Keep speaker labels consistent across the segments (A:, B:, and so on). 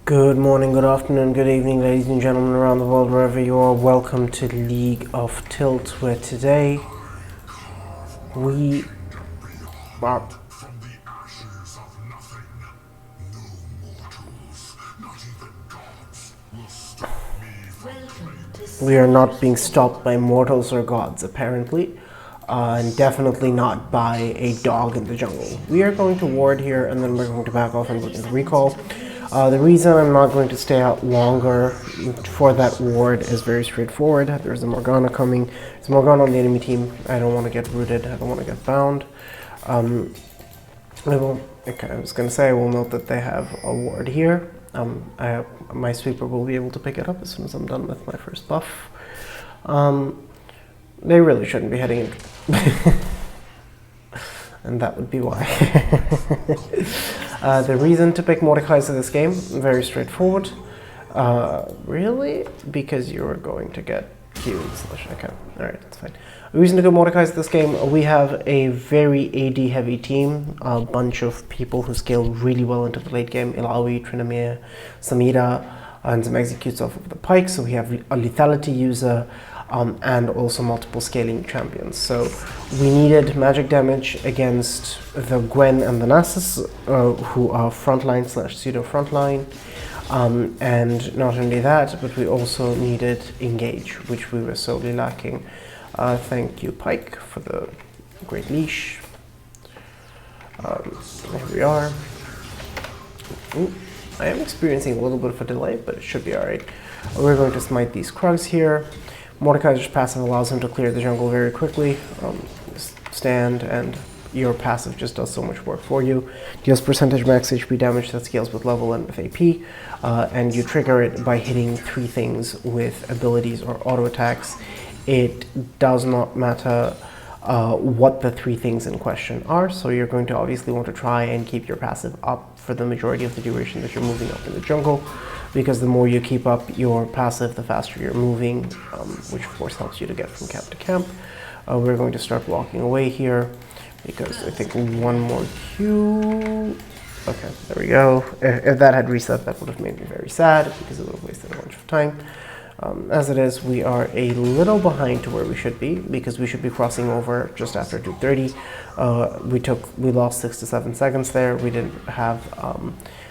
A: Good morning, good afternoon, good evening, ladies and gentlemen around the world, wherever you are. Welcome to League of Tilt, where today we are not being stopped by mortals or gods, apparently, and definitely not by a dog in the jungle. We are going to ward here, and then we're going to back off and look into recall. The reason I'm not going to stay out longer for that ward is very straightforward. There's a Morgana coming. There's a Morgana on the enemy team. I don't want to get rooted. I don't want to get bound. I was going to say, I will note that they have a ward here. My sweeper will be able to pick it up as soon as I'm done with my first buff. They really shouldn't be heading in. And that would be why. The reason to pick Mordekaiser this game, very straightforward. Really? Because you're going to get Q/. Okay, alright, that's fine. The reason to go Mordekaiser this game, we have a very AD heavy team, a bunch of people who scale really well into the late game. Ilaoi, Tryndamere, Samira, and some executes off of the pike. So we have a lethality user, and also multiple scaling champions. So we needed magic damage against the Gwen and the Nasus, who are frontline / pseudo frontline. And not only that, but we also needed engage, which we were sorely lacking. Thank you, Pike, for the great leash. Here we are. Ooh, I am experiencing a little bit of a delay, but it should be alright. We're going to smite these Krugs here. Mordekaiser's passive allows him to clear the jungle very quickly. Stand, and your passive just does so much work for you. Deals percentage max HP damage that scales with level and with AP, and you trigger it by hitting 3 things with abilities or auto attacks. It does not matter what the 3 things in question are, so you're going to obviously want to try and keep your passive up for the majority of the duration that you're moving up in the jungle, because the more you keep up your passive, the faster you're moving, which of course helps you to get from camp to camp. We're going to start walking away here, because I think one more Q. Okay, there we go. If that had reset, that would have made me very sad, because it would have wasted a bunch of time. As it is, we are a little behind to where we should be, because we should be crossing over just after 2:30. We lost 6 to 7 seconds there. We didn't have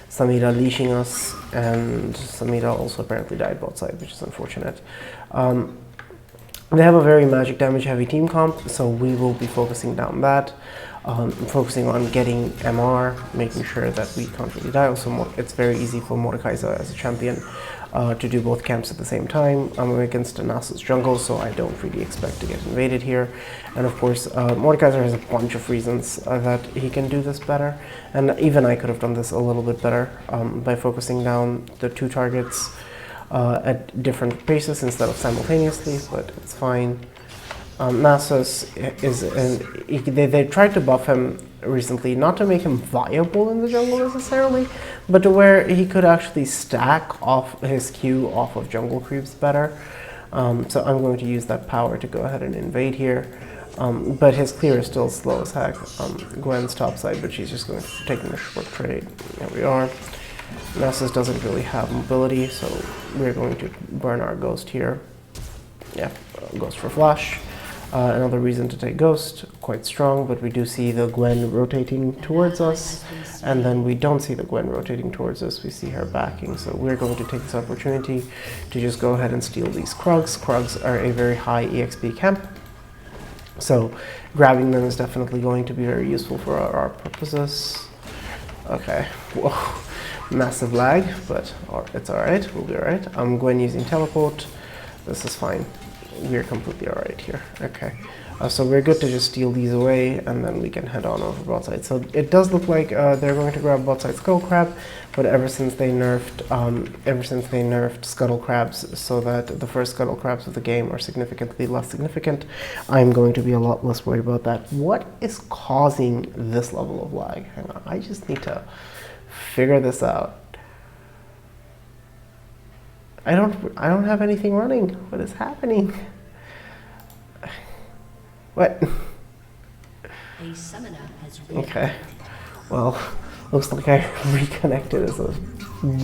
A: Samira leashing us, and Samira also apparently died bot side, which is unfortunate. They have a very magic damage heavy team comp, so we will be focusing down that. Focusing on getting MR, making sure that we can't really die. Also, it's very easy for Mordekaiser as a champion to do both camps at the same time. I'm against a Nasus jungle, so I don't really expect to get invaded here. And of course, Mordekaiser has a bunch of reasons that he can do this better. And even I could have done this a little bit better by focusing down the 2 targets at different paces instead of simultaneously, but it's fine. Nasus they tried to buff him recently, not to make him viable in the jungle necessarily, but to where he could actually stack off his Q off of jungle creeps better. So I'm going to use that power to go ahead and invade here. But his clear is still slow as heck. Gwen's topside, but she's just going to take a short trade. There we are. Nasus doesn't really have mobility, so we're going to burn our Ghost here. Yeah, Ghost for flash. Another reason to take Ghost, quite strong, but we do see the Gwen rotating towards us, and then we don't see the Gwen rotating towards us, we see her backing, so we're going to take this opportunity to just go ahead and steal these Krugs. Krugs are a very high EXP camp, so grabbing them is definitely going to be very useful for our purposes. Okay, whoa, massive lag, but it's alright, we'll be alright. I'm Gwen using teleport, this is fine. We're completely alright here. Okay, so we're good to just steal these away, and then we can head on over bot side. So it does look like they're going to grab bot side Skull Crab, but ever since they nerfed Scuttle Crabs, so that the first Scuttle Crabs of the game are significantly less significant, I'm going to be a lot less worried about that. What is causing this level of lag? Hang on, I just need to figure this out. I don't have anything running. What is happening? What?
B: A summoner has
A: okay. Well, Looks like I reconnected as a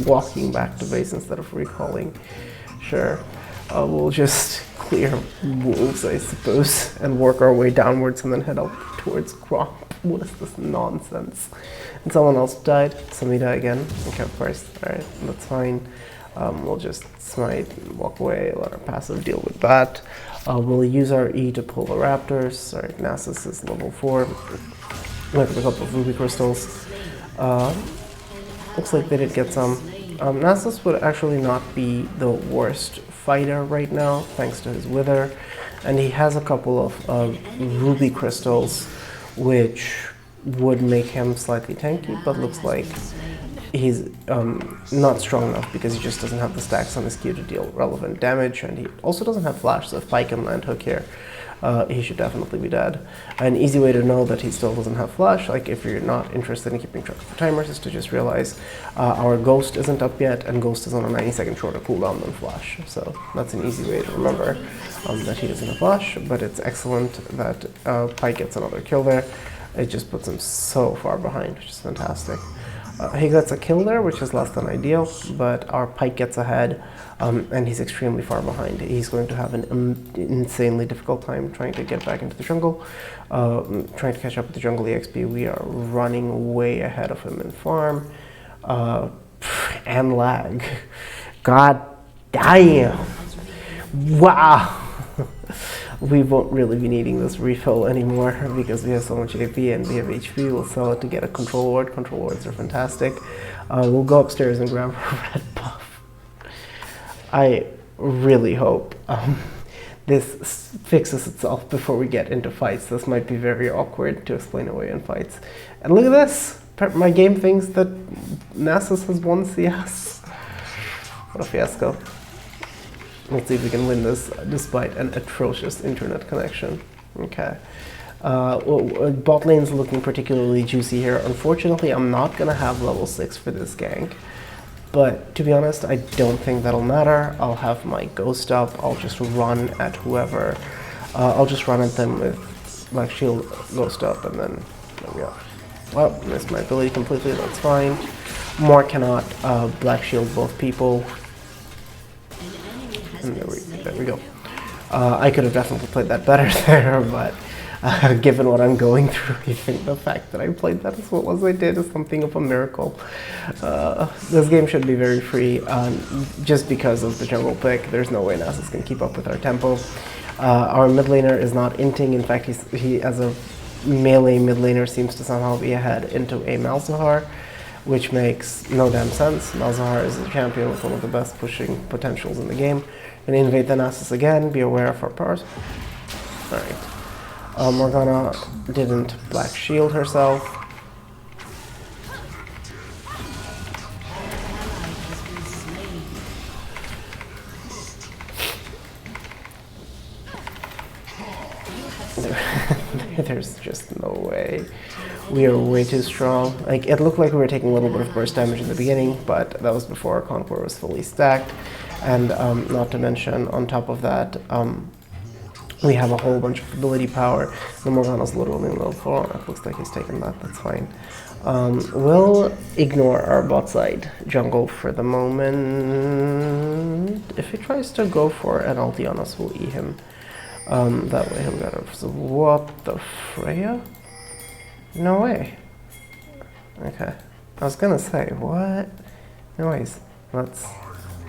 A: walking back to base instead of recalling. Sure. We'll just clear wolves, I suppose, and work our way downwards and then head up towards Crop. What is this nonsense? And someone else died. Somebody died again. Okay, of course. Alright, that's fine. We'll just smite, walk away, let our passive deal with that. We'll use our E to pull the raptors. Sorry, Nasus is level 4. Look at a couple of ruby crystals. Looks like they did get some. Nasus would actually not be the worst fighter right now, thanks to his wither. And he has a couple of ruby crystals, which would make him slightly tanky, but looks like he's not strong enough because he just doesn't have the stacks on his Q to deal relevant damage, and he also doesn't have flash, so if Pike can land hook here, he should definitely be dead. An easy way to know that he still doesn't have flash, like if you're not interested in keeping track of the timers, is to just realize our Ghost isn't up yet, and Ghost is on a 90-second shorter cooldown than Flash. So that's an easy way to remember that he doesn't have Flash, but it's excellent that Pike gets another kill there. It just puts him so far behind, which is fantastic. He gets a kill there, which is less than ideal, but our Pike gets ahead, and he's extremely far behind. He's going to have an insanely difficult time trying to get back into the jungle, trying to catch up with the jungle EXP. We are running way ahead of him in farm, and lag. God damn! Wow! We won't really be needing this refill anymore because we have so much AP and we have HP. We'll sell it to get a control ward. Control wards are fantastic. We'll go upstairs and grab a red buff. I really hope this fixes itself before we get into fights. This might be very awkward to explain away in fights. And look at this! My game thinks that Nasus has won CS. What a fiasco. Let's see if we can win this despite an atrocious internet connection. Okay. Bot lane's looking particularly juicy here. Unfortunately, I'm not going to have level 6 for this gank. But to be honest, I don't think that'll matter. I'll have my Ghost up. I'll just run at whoever. I'll just run at them with Black Shield, Ghost up, and then there we go. Well, missed my ability completely. That's fine. More cannot Black Shield both people. And there we go. I could have definitely played that better there, but given what I'm going through, I think the fact that I played that as well as I did is something of a miracle. This game should be very free, just because of the jungle pick. There's no way Nasus can keep up with our tempo. Our mid laner is not inting. In fact, he as a melee mid laner seems to somehow be ahead into a Malzahar, which makes no damn sense. Malzahar is a champion with one of the best pushing potentials in the game. And invade the Nasus again, be aware of our powers. Alright. Morgana didn't Black Shield herself. There's just no way. We are way too strong. Like, it looked like we were taking a little bit of burst damage in the beginning, but that was before our Conqueror was fully stacked. And not to mention, on top of that, we have a whole bunch of ability power. The Morgana's literally in level 4. It looks like he's taken that. That's fine. We'll ignore our bot side jungle for the moment. If he tries to go for an ulti on us, we'll E him. That way he'll get us. So what the Freya? No way. Okay. I was gonna say, what? Anyways, let's...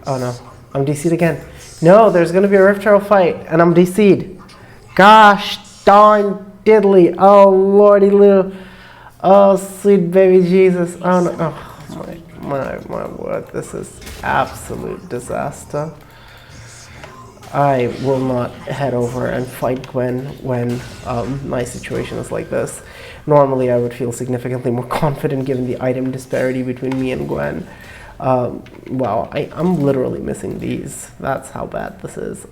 A: Oh no. I'm DC'd again. No, there's gonna be a Rift Trail fight, and I'm DC'd. Gosh darn diddly. Oh lordy Lou. Oh sweet baby Jesus. Oh no. Oh my word. This is absolute disaster. I will not head over and fight Gwen when my situation is like this. Normally I would feel significantly more confident given the item disparity between me and Gwen. Wow, I'm literally missing these. That's how bad this is.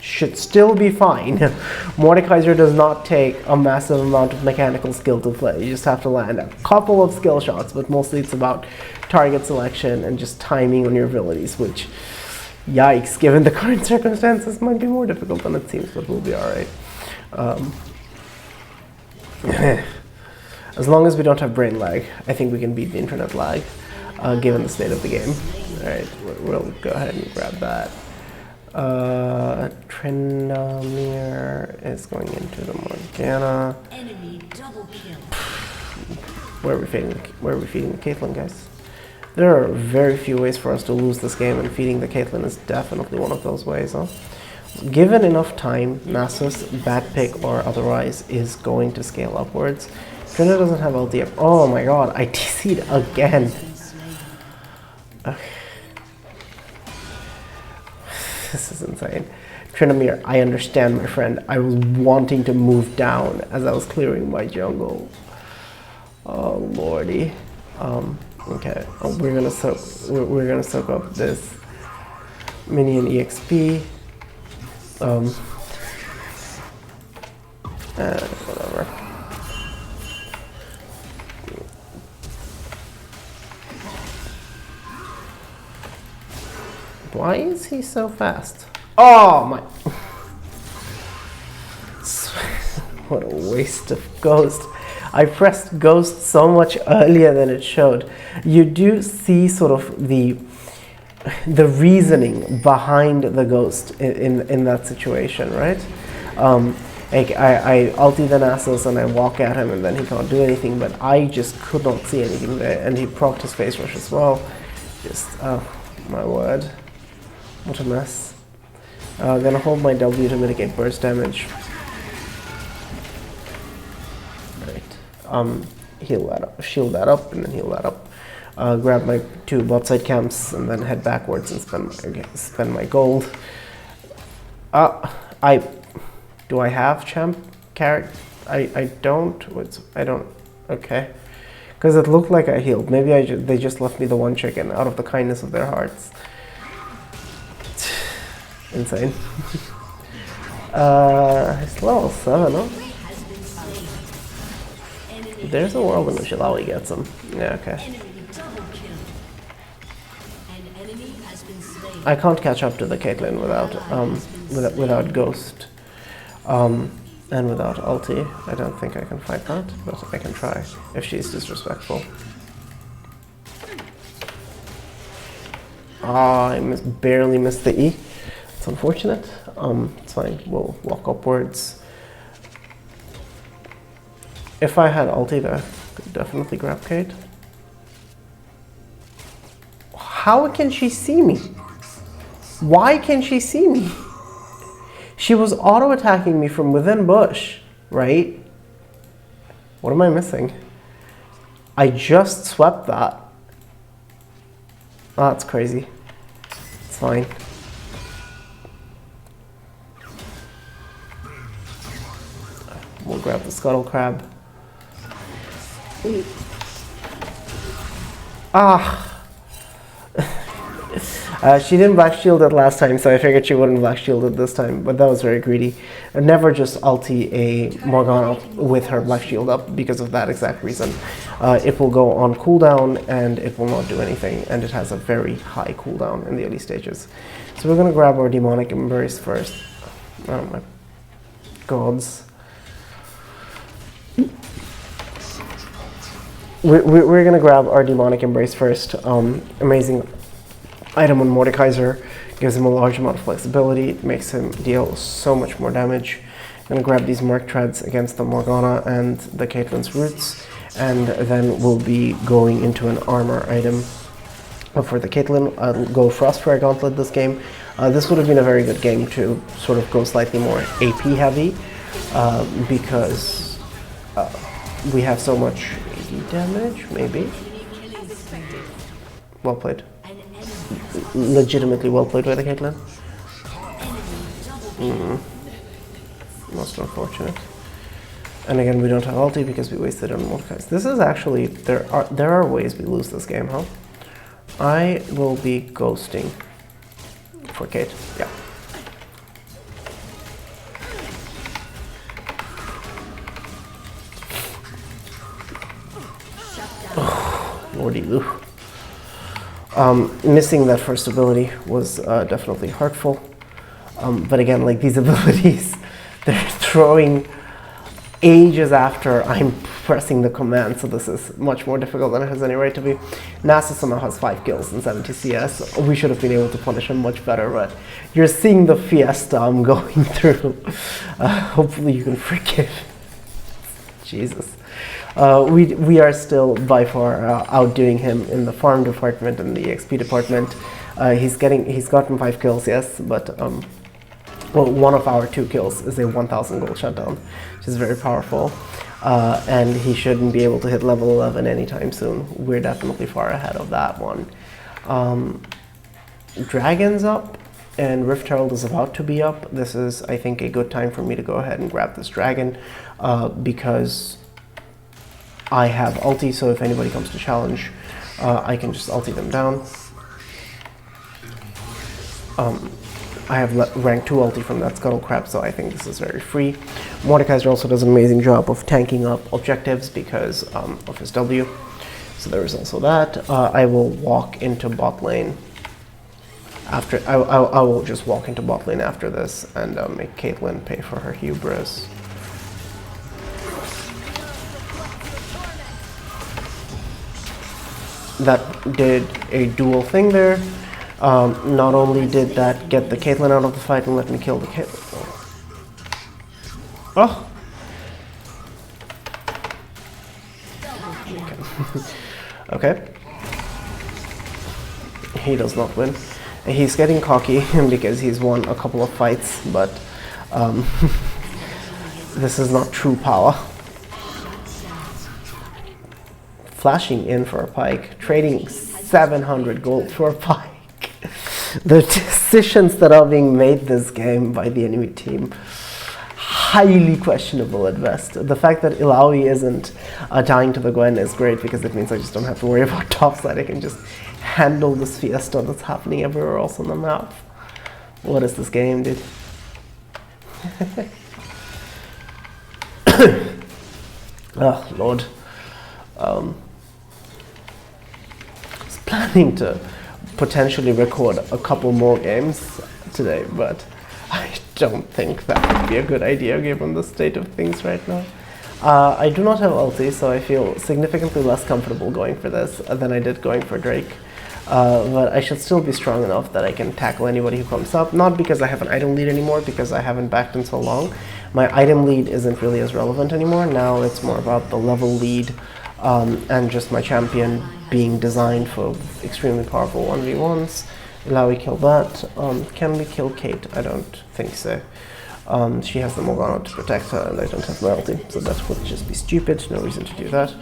A: Should still be fine. Mordekaiser does not take a massive amount of mechanical skill to play. You just have to land a couple of skill shots, but mostly it's about target selection and just timing on your abilities, which, yikes, given the current circumstances, might be more difficult than it seems, but we'll be alright. As long as we don't have brain lag, I think we can beat the internet lag, given the state of the game. Alright, we'll go ahead and grab that. Tryndamere is going into the Morgana.
B: Enemy double kill.
A: Where are we feeding the Caitlyn, guys? There are very few ways for us to lose this game, and feeding the Caitlyn is definitely one of those ways, huh? Given enough time, Nasus, bad pick or otherwise, is going to scale upwards. Trina doesn't have LD. Oh my god, I DC'd again. Okay. This is insane. Tryndamere, I understand, my friend. I was wanting to move down as I was clearing my jungle. Oh lordy. Okay. Oh, we're gonna soak up this minion EXP. Whatever. Why is he so fast? Oh my! What a waste of Ghost. I pressed Ghost so much earlier than it showed. You do see sort of the reasoning behind the Ghost in that situation, right? Like I ulti the Nasus and I walk at him and then he can't do anything, but I just could not see anything there, and he procced his face rush as well. Just, oh my word. What a mess. Gonna hold my W to mitigate burst damage. Right. Heal that up, shield that up, and then heal that up. Grab my 2 bot side camps and then head backwards and spend my gold. Do I have champ carry? I don't. I don't. Okay. Because it looked like I healed. Maybe they just left me the 1 chicken out of the kindness of their hearts. Insane. It's level 7, huh? There's a world in which Ilaoi gets him. Yeah, okay. I can't catch up to the Caitlyn without Ghost. And without ulti. I don't think I can fight that, but I can try if she's disrespectful. I barely missed the E. It's unfortunate. It's fine. We'll walk upwards. If I had ulti there, I could definitely grab Kate. How can she see me? Why can she see me? She was auto-attacking me from within bush, right? What am I missing? I just swept that. Oh, that's crazy. It's fine. We'll grab the Scuttle Crab. She didn't black shield it last time, so I figured she wouldn't black shield it this time, but that was very greedy. I'd never just ulti a Morgana with her black shield up because of that exact reason. It will go on cooldown and it will not do anything, and it has a very high cooldown in the early stages. So we're gonna grab our Demonic Embrace first. Oh my gods. We're gonna grab our Demonic Embrace first. Amazing item on Mordekaiser, gives him a large amount of flexibility, it makes him deal so much more damage. I'm gonna grab these Merc Treads against the Morgana and the Caitlyn's Roots, and then we'll be going into an armor item for the Caitlyn. I'll go Frostfire Gauntlet this game. This would have been a very good game to sort of go slightly more AP heavy, because we have so much AD damage, maybe. Well played. Legitimately well played by the Caitlyn. Most unfortunate. And again, we don't have ulti because we wasted on Mordekaiser. This is actually, there are ways we lose this game, huh? I will be ghosting for Kate. Yeah. Oh, Lordy Lou. Missing that first ability was definitely hurtful. But again, like these abilities, they're throwing ages after I'm pressing the command, so this is much more difficult than it has any right to be. NASA somehow has 5 kills and 70 CS. We should have been able to punish him much better, but you're seeing the fiesta I'm going through. Hopefully you can forgive. Jesus. We are still by far outdoing him in the farm department and the XP department. He's gotten 5 kills, yes, but well, one of our 2 kills is a 1000 gold shutdown, which is very powerful. And he shouldn't be able to hit level 11 anytime soon. We're definitely far ahead of that one. Dragon's up, and Rift Herald is about to be up. This is, I think, a good time for me to go ahead and grab this dragon, because I have ulti, so if anybody comes to challenge, I can just ulti them down. I have rank 2 ulti from that Scuttle Crab, so I think this is very free. Mordekaiser also does an amazing job of tanking up objectives because of his W. So there is also that. I will walk into bot lane after. I will just walk into bot lane after this and make Caitlyn pay for her hubris. That did a dual thing there. Not only did that get the Caitlyn out of the fight and let me kill the Caitlyn. Oh! Okay. He does not win. He's getting cocky because he's won a couple of fights, but this is not true power. Flashing in for a pike, trading 700 gold for a pike. The decisions that are being made this game by the enemy team, highly questionable at best. The fact that Ilaoi isn't dying to the Gwen is great because it means I just don't have to worry about topside. I can just handle this fiesta that's happening everywhere else on the map. What is this game, dude? Oh, Lord. I was planning to potentially record a couple more games today, but I don't think that would be a good idea given the state of things right now. I do not have ulti, so I feel significantly less comfortable going for this than I did going for Drake. But I should still be strong enough that I can tackle anybody who comes up, not because I have an item lead anymore, because I haven't backed in so long. My item lead isn't really as relevant anymore. Now it's more about the level lead and just my champion being designed for extremely powerful 1v1s. Ilaoi kill that. Can we kill Kate? I don't think so. She has the Morgana to protect her and I don't have my ulti, so that would just be stupid, no reason to do that.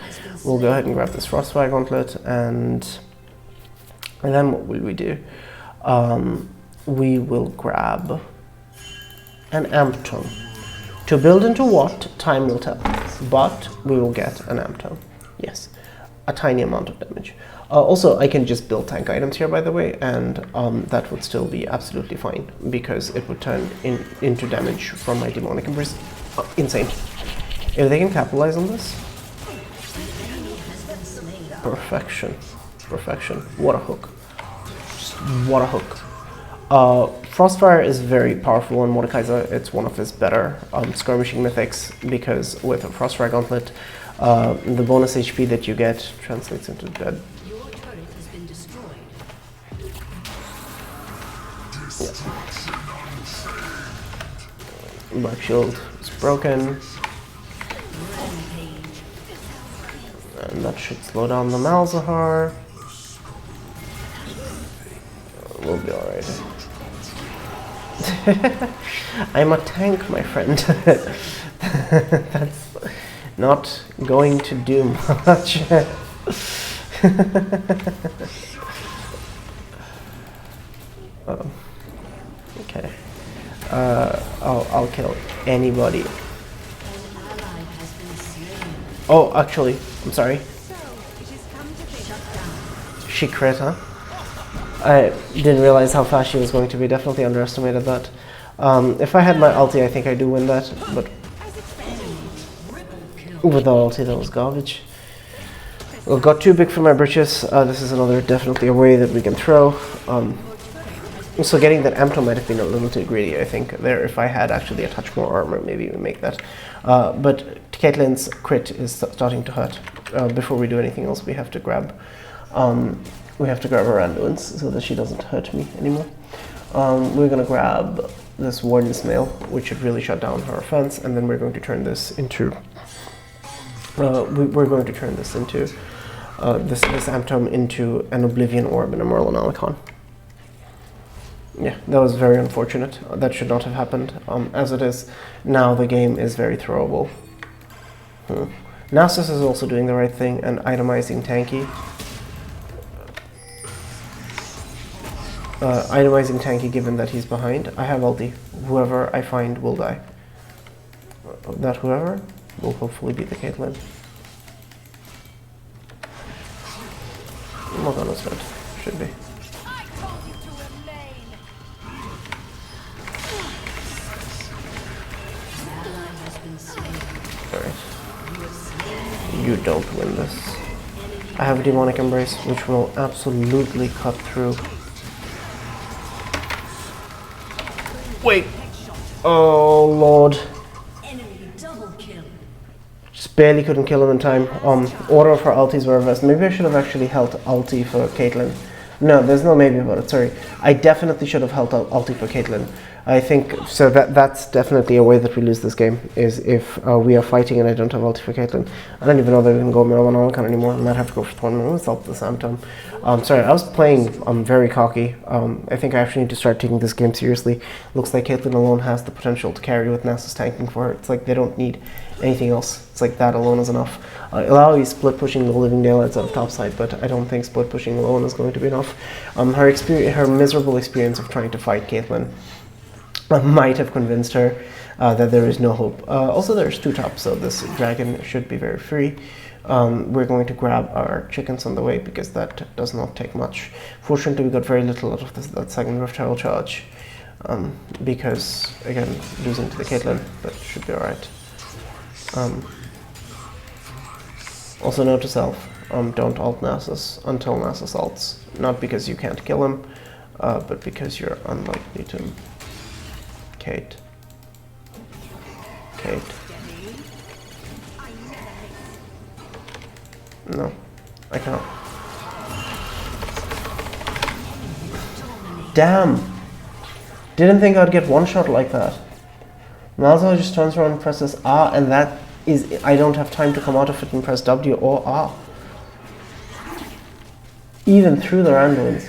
A: We'll go ahead and grab this Frostfire Gauntlet and then what will we do? We will grab an Amp Tome. To build into what, time will tell, but we will get an Amp Tome. Yes, a tiny amount of damage. Also, I can just build tank items here, by the way, and that would still be absolutely fine, because it would turn into damage from my demonic embrace. Insane. If they can capitalize on this. Perfection. Perfection. What a hook. Just what a hook. Frostfire is very powerful on Mordekaiser. It's one of his better skirmishing mythics, because with a Frostfire Gauntlet, the bonus HP that you get translates into dead. Yeah. Black Shield is broken. And that should slow down the Malzahar. We'll be alright. I'm a tank, my friend. That's not going to do much. Okay. I'll kill anybody. Oh, actually, I'm sorry. She crit, huh? I didn't realize how fast she was going to be. Definitely underestimated that. If I had my ulti, I think I do win that, but without ulti, that was garbage. Well, got too big for my britches. This is another definitely a way that we can throw. So getting that Amto might have been a little too greedy, I think, there. If I had actually a touch more armor, maybe we make that. But Caitlyn's crit is starting to hurt. Before we do anything else, we have to grab her Randuin's so that she doesn't hurt me anymore. We're going to grab this Warden's Mail, which should really shut down her offense, and then we're going to turn this into... this Amtom into an Oblivion Orb and a Merlin Alicon. Yeah, that was very unfortunate. That should not have happened. As it is, now the game is very throwable. Nasus is also doing the right thing and itemizing Tanky. Given that he's behind. I have ulti. Whoever I find will die. That whoever will hopefully be the Caitlyn. Morgana's dead. Should be. Alright. You don't win this. I have a Demonic Embrace, which will absolutely cut through. Wait! Oh lord. Just barely couldn't kill him in time. Order of her ultis were reversed. Maybe I should have actually held ulti for Caitlyn. No, there's no maybe about it, sorry. I definitely should have held ulti for Caitlyn. I think, so that's definitely a way that we lose this game, is if we are fighting and I don't have ulti for Caitlyn. I don't even know that we can go Merlin Alicon anymore. I might have to go for Thorn. Let's help the Samtom. Sorry, I was playing very cocky. I think I actually need to start taking this game seriously. Looks like Caitlyn alone has the potential to carry with Nasus tanking for her. It's like they don't need anything else. It's like that alone is enough. Illaoi is split pushing the living daylights out of topside, but I don't think split pushing alone is going to be enough. Her miserable experience of trying to fight Caitlyn might have convinced her that there is no hope. Also, there's 2 tops, so this dragon should be very free. We're going to grab our chickens on the way because that does not take much. Fortunately, we got very little out of that second Rift Herald charge because, again, losing to the Caitlyn, but should be alright. Also, note to self, don't ult Nasus until Nasus ults. Not because you can't kill him, but because you're unlikely to. Kate. No, I can't. Damn! Didn't think I'd get one shot like that. Malzo just turns around and presses R, and that is, I don't have time to come out of it and press W or R. Even through the Randuins.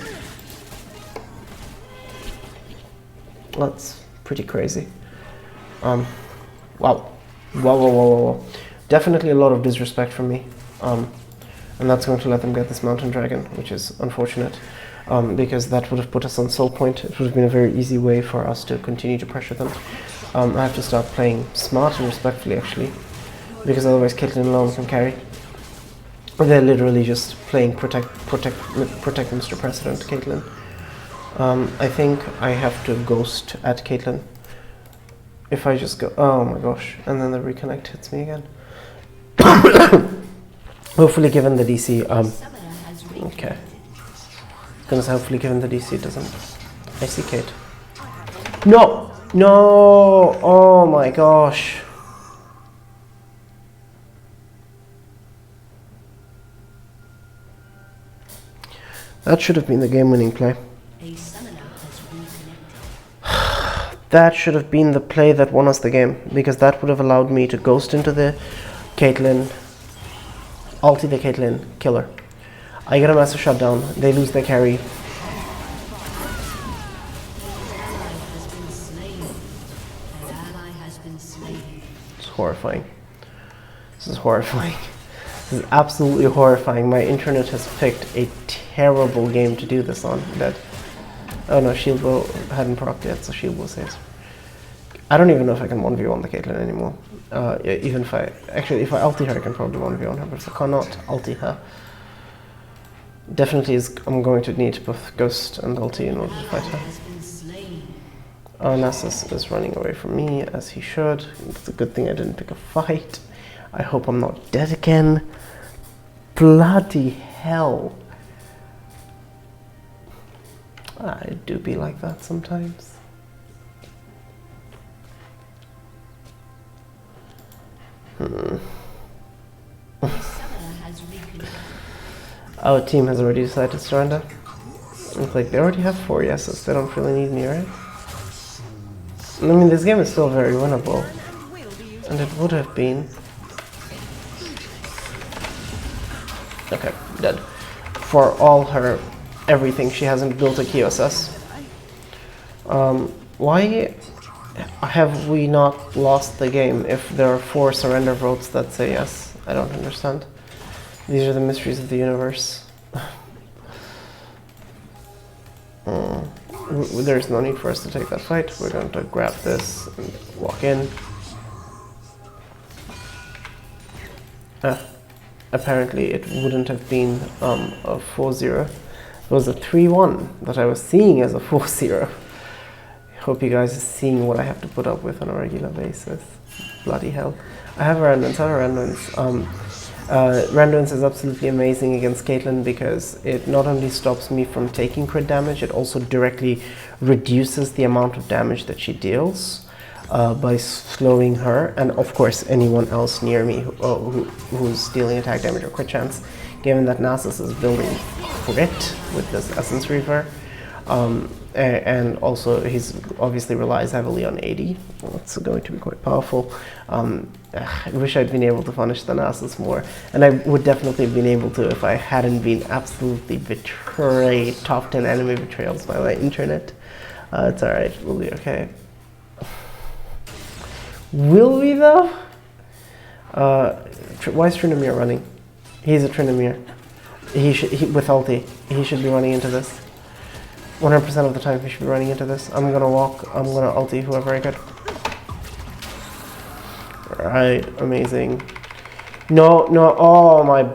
A: That's pretty crazy. Wow. Definitely a lot of disrespect from me. And that's going to let them get this mountain dragon, which is unfortunate. Because that would have put us on soul point. It would have been a very easy way for us to continue to pressure them. I have to start playing smart and respectfully, actually, because otherwise Caitlyn alone can carry. They're literally just playing protect Mr. President, Caitlyn. I think I have to ghost at Caitlyn. If I just go, oh my gosh, and then the reconnect hits me again. Hopefully, given the DC, okay. Goodness, hopefully, given the DC, it doesn't. I see Kate. No! No! Oh my gosh. That should have been the game-winning play. That should have been the play that won us the game, because that would have allowed me to ghost into the Caitlyn, ulti the Caitlyn, kill her. I get a massive shutdown, they lose their carry. It's horrifying. This is horrifying. This is absolutely horrifying. My internet has picked a terrible game to do this on. That. Oh no, shield bow hadn't procced yet, so shield bow saves. I don't even know if I can 1v1 the Caitlyn anymore. Even if I ulti her, I can probably 1v1 her, but I cannot ulti her. Definitely I'm going to need both ghost and ulti in order to fight her. Nasus is running away from me, as he should. It's a good thing I didn't pick a fight. I hope I'm not dead again. Bloody hell. I do be like that sometimes. Our team has already decided to surrender. It's like they already have 4 yeses, they don't really need me, right? I mean, this game is still very winnable. And it would have been... Okay, dead. For all her everything, she hasn't built a QSS. Why have we not lost the game if there are 4 surrender votes that say yes? I don't understand. These are the mysteries of the universe. There's no need for us to take that fight. We're going to grab this and walk in. Apparently it wouldn't have been a 4-0. It was a 3-1 that I was seeing as a 4-0. Hope you guys are seeing what I have to put up with on a regular basis. Bloody hell. I have Randuin's. Randuin's is absolutely amazing against Caitlyn because it not only stops me from taking crit damage, it also directly reduces the amount of damage that she deals by slowing her, and of course anyone else near me who's dealing attack damage or crit chance, given that Nasus is building crit with this Essence Reaver. And also he's obviously relies heavily on AD. It's going to be quite powerful. I wish I'd been able to punish the Nasus more, and I would definitely have been able to if I hadn't been absolutely betrayed, top 10 enemy betrayals by my internet. It's alright, we'll be okay. Will we though? Why is Tryndamere running? He's a Tryndamere. With ulti, he should be running into this. 100% of the time he should be running into this. I'm gonna walk, I'm gonna ulti whoever I get. Right, amazing. No, oh my...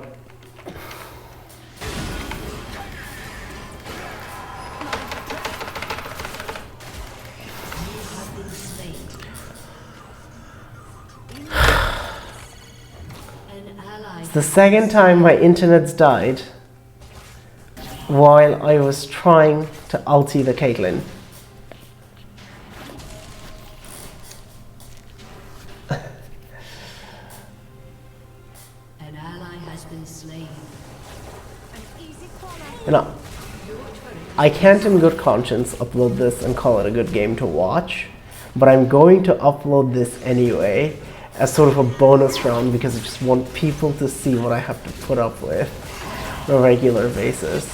A: It's the second time my internet's died while I was trying to ulti the Caitlyn.
B: An ally has been slain.
A: You know, I can't in good conscience upload this and call it a good game to watch, but I'm going to upload this anyway as sort of a bonus round because I just want people to see what I have to put up with on a regular basis.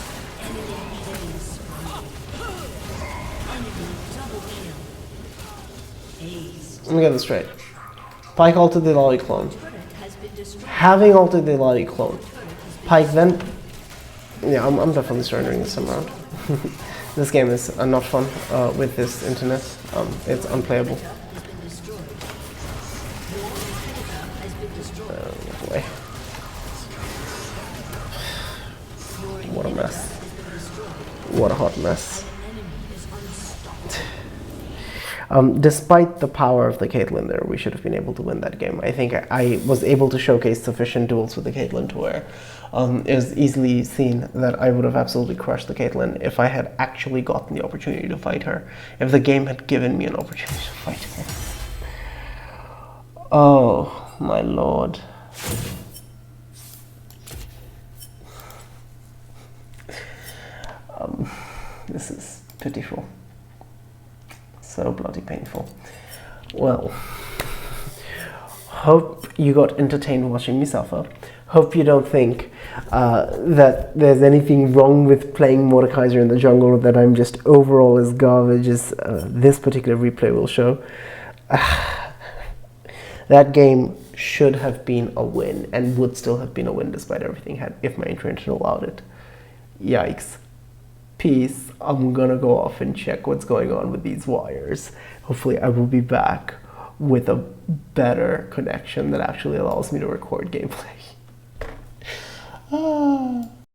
A: Let me get this straight. Pyke ulted the Lolly clone. Having ulted the Lolly clone, Pyke then... Yeah, I'm definitely surrendering this time around. This game is not fun with this internet. It's unplayable. Boy. What a mess. What a hot mess. Despite the power of the Caitlyn there, we should have been able to win that game. I think I was able to showcase sufficient duels with the Caitlyn to where it was easily seen that I would have absolutely crushed the Caitlyn if I had actually gotten the opportunity to fight her. If the game had given me an opportunity to fight her. Oh, my lord. This is pitiful. So bloody painful. Well, hope you got entertained watching me suffer. Hope you don't think that there's anything wrong with playing Mordekaiser in the jungle, or that I'm just overall as garbage as this particular replay will show. That game should have been a win, and would still have been a win despite everything if my internet had allowed it. Yikes. Peace. I'm gonna go off and check what's going on with these wires. Hopefully I will be back with a better connection that actually allows me to record gameplay.